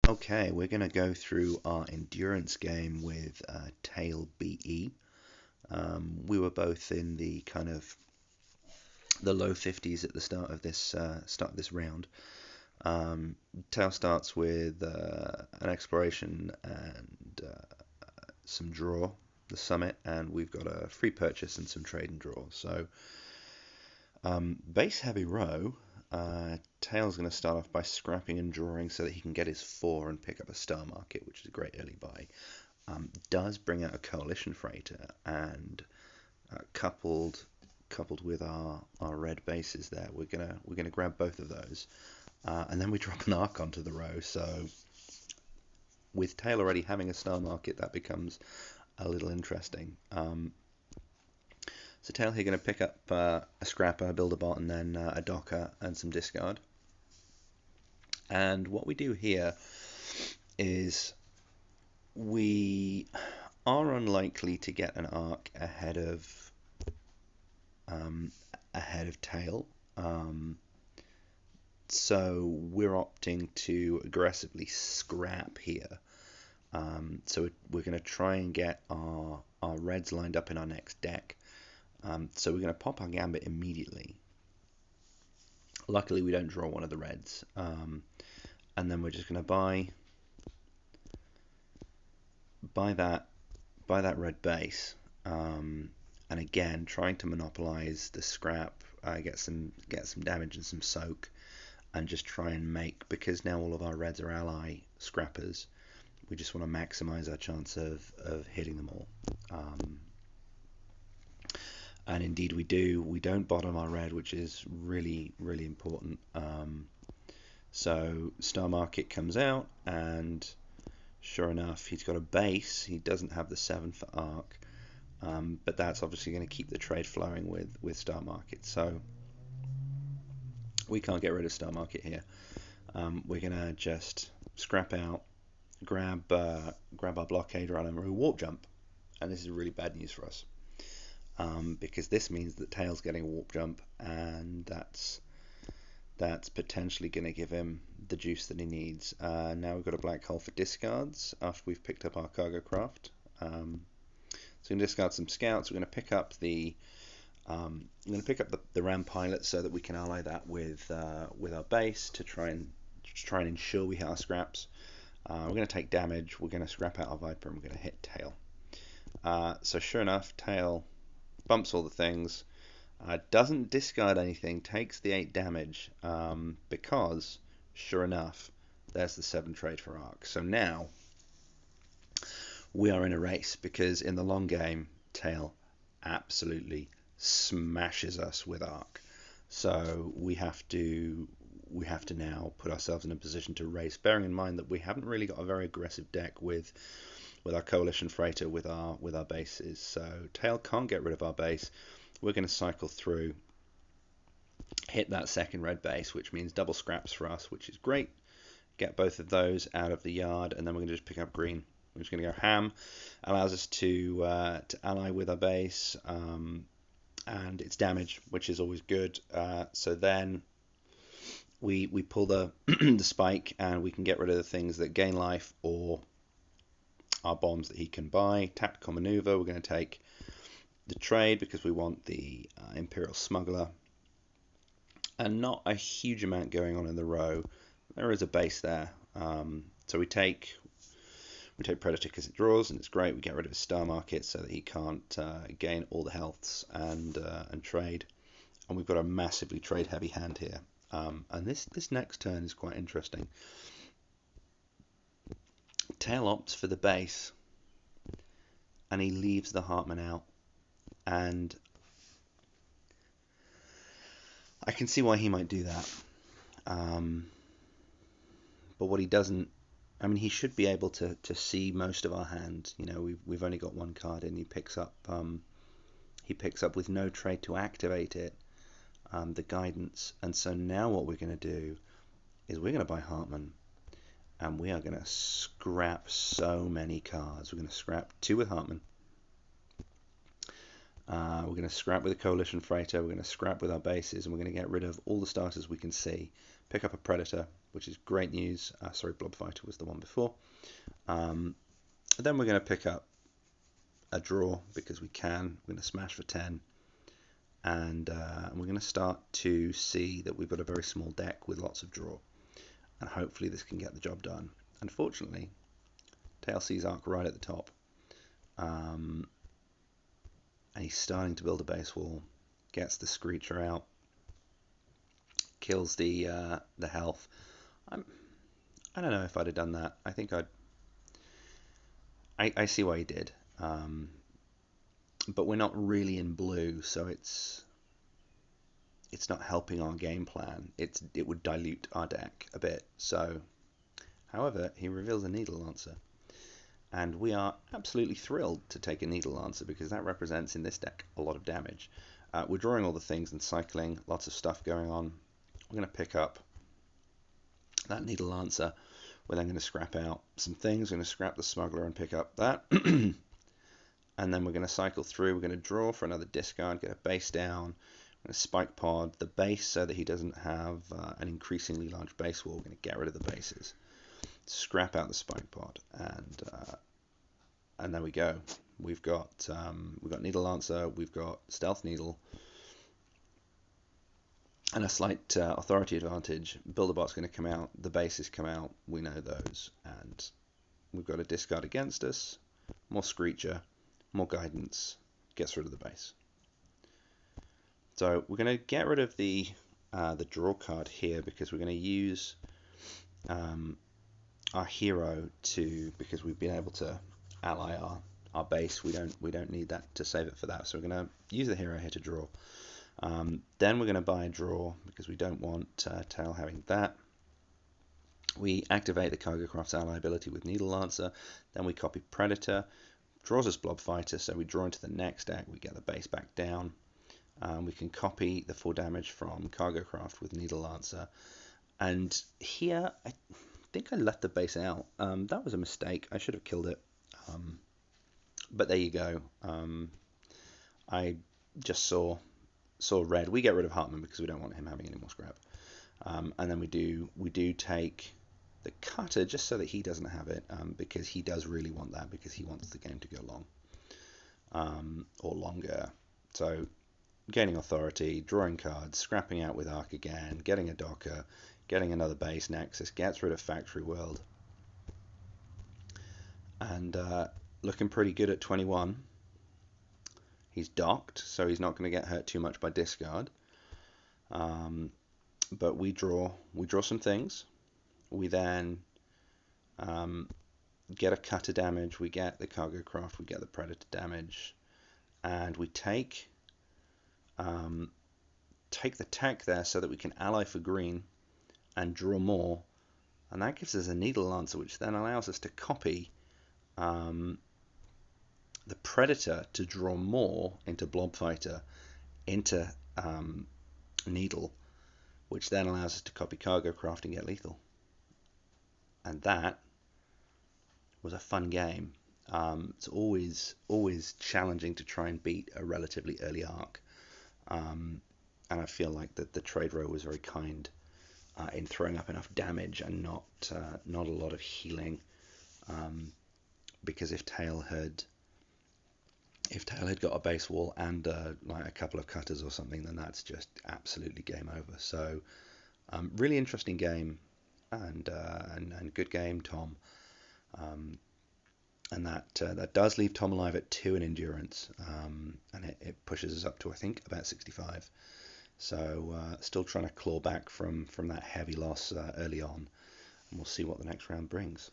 Okay, we're going to go through our endurance game with TaelBE. We were both in the kind of the low 50s at the start of this round. Tael starts with an exploration and some draw, the summit, and we've got a free purchase and some trade and draw. So base heavy row. Tael's going to start off by scrapping and drawing so that he can get his 4 and pick up a star market, which is a great early buy. Does bring out a coalition freighter, and coupled with our red bases there, we're gonna grab both of those, and then we drop an arc onto the row. So with Tael already having a star market, that becomes a little interesting. So Tael here going to pick up a scrapper, build a bot, and then a docker and some discard. And what we do here is we are unlikely to get an arc ahead of Tael. So we're opting to aggressively scrap here. So we're going to try and get our reds lined up in our next deck. So we're going to pop our gambit immediately. Luckily, we don't draw one of the reds. And then we're just going to buy that red base. And again, trying to monopolize the scrap, get some damage and some soak, and just try and make, because now all of our reds are ally scrappers, we just want to maximize our chance of hitting them all. And indeed we do. We don't bottom our red, which is really, really important. So star market comes out, and sure enough, he's got a base. He doesn't have the 7 for arc, but that's obviously going to keep the trade flowing with star market. So we can't get rid of star market here. We're going to just scrap out, grab our blockade run, and we warp jump. And this is really bad news for us. Because this means that Tael's getting a warp jump, and that's potentially going to give him the juice that he needs. Now we've got a black hole for discards after we've picked up our cargo craft. So we're going to discard some scouts. We're going to pick up the ram pilot so that we can ally that with our base to try and ensure we hit our scraps. We're going to take damage. We're going to scrap out our viper, and we're going to hit Tael. So sure enough, Tael bumps all the things, doesn't discard anything, takes the 8 damage, because sure enough, there's the 7 trade for arc. So now we are in a race, because in the long game, Tael absolutely smashes us with arc. So we have to now put ourselves in a position to race, bearing in mind that we haven't really got a very aggressive deck with our coalition freighter with our bases. So Tael can't get rid of our base. We're going to cycle through, hit that second red base, which means double scraps for us, which is great. Get both of those out of the yard, and then we're going to just pick up green. We're just going to go ham. Allows us to ally with our base, and it's damage, which is always good. So then we pull the the spike, and we can get rid of the things that gain life or our bombs that he can buy. Tactical maneuver, we're going to take the trade because we want the Imperial Smuggler, and not a huge amount going on in the row. There is a base there, so we take Predator because it draws, and it's great. We get rid of his star market so that he can't gain all the healths and trade, and we've got a massively trade heavy hand here. And this next turn is quite interesting. Tael opts for the base, and he leaves the Hartman out, and I can see why he might do that. But what he doesn't, I mean, he should be able to see most of our hand. You know, we've only got 1 card in. He picks up with no trade to activate it, the guidance. And so now what we're going to do is we're going to buy Hartman. And we are going to scrap so many cards. We're going to scrap 2 with Hartman. We're going to scrap with a coalition freighter, we're going to scrap with our bases, and we're going to get rid of all the starters we can see. Pick up a predator, which is great news. Sorry, blob fighter was the one before. Then we're going to pick up a draw because we can. We're going to smash for 10. And we're going to start to see that we've got a very small deck with lots of draw. And hopefully this can get the job done. Unfortunately, Tael sees Ark right at the top. And he's starting to build a base wall. Gets the Screecher out. Kills the health. I don't know if I'd have done that. I think I see why he did. But we're not really in blue, so it's not helping our game plan. It would dilute our deck a bit. So, however, he reveals a Needle Lancer, and we are absolutely thrilled to take a Needle Lancer because that represents in this deck a lot of damage. We're drawing all the things and cycling, lots of stuff going on. We're going to pick up that Needle Lancer. We're then going to scrap out some things. We're going to scrap the Smuggler and pick up that. And then we're going to cycle through. We're going to draw for another discard, get a base down. We're going to spike pod the base so that he doesn't have an increasingly large base wall. We're going to get rid of the bases. Scrap out the spike pod. And there we go. We've got Needle Lancer, we've got Stealth Needle, and a slight authority advantage. Builderbot's going to come out, the bases come out, we know those. And we've got a discard against us, more Screecher, more guidance, gets rid of the base. So we're going to get rid of the draw card here because we're going to use our hero because we've been able to ally our base. We don't need that to save it for that. So we're going to use the hero here to draw. Then we're going to buy a draw because we don't want Tael having that. We activate the Cargo Craft's ally ability with Needle Lancer. Then we copy Predator. Draws us Blob Fighter, so we draw into the next deck, we get the base back down. We can copy the 4 damage from Cargo Craft with Needle Lancer. And here, I think I left the base out. That was a mistake. I should have killed it. But there you go. I just saw red. We get rid of Hartman because we don't want him having any more scrap. And then we do take the cutter just so that he doesn't have it, because he does really want that because he wants the game to go long or longer. So gaining authority, drawing cards, scrapping out with Ark again, getting a Docker, getting another base Nexus, gets rid of Factory World, and looking pretty good at 21. He's docked, so he's not going to get hurt too much by discard. But we draw some things. We then get a cutter damage, we get the Cargo Craft, we get the Predator damage, and we take the tech there so that we can ally for green and draw more, and that gives us a Needle Lancer, which then allows us to copy the Predator to draw more into Blob Fighter, into Needle, which then allows us to copy Cargo Craft and get lethal. And that was a fun game. It's always challenging to try and beat a relatively early Ark, and I feel like that the trade row was very kind in throwing up enough damage and not a lot of healing. Because if Tael had got a base wall and like a couple of cutters or something, then that's just absolutely game over. So really interesting game, and good game, Tom. And that does leave Tom alive at 2 in endurance, and it pushes us up to, I think, about 65. So still trying to claw back from that heavy loss early on, and we'll see what the next round brings.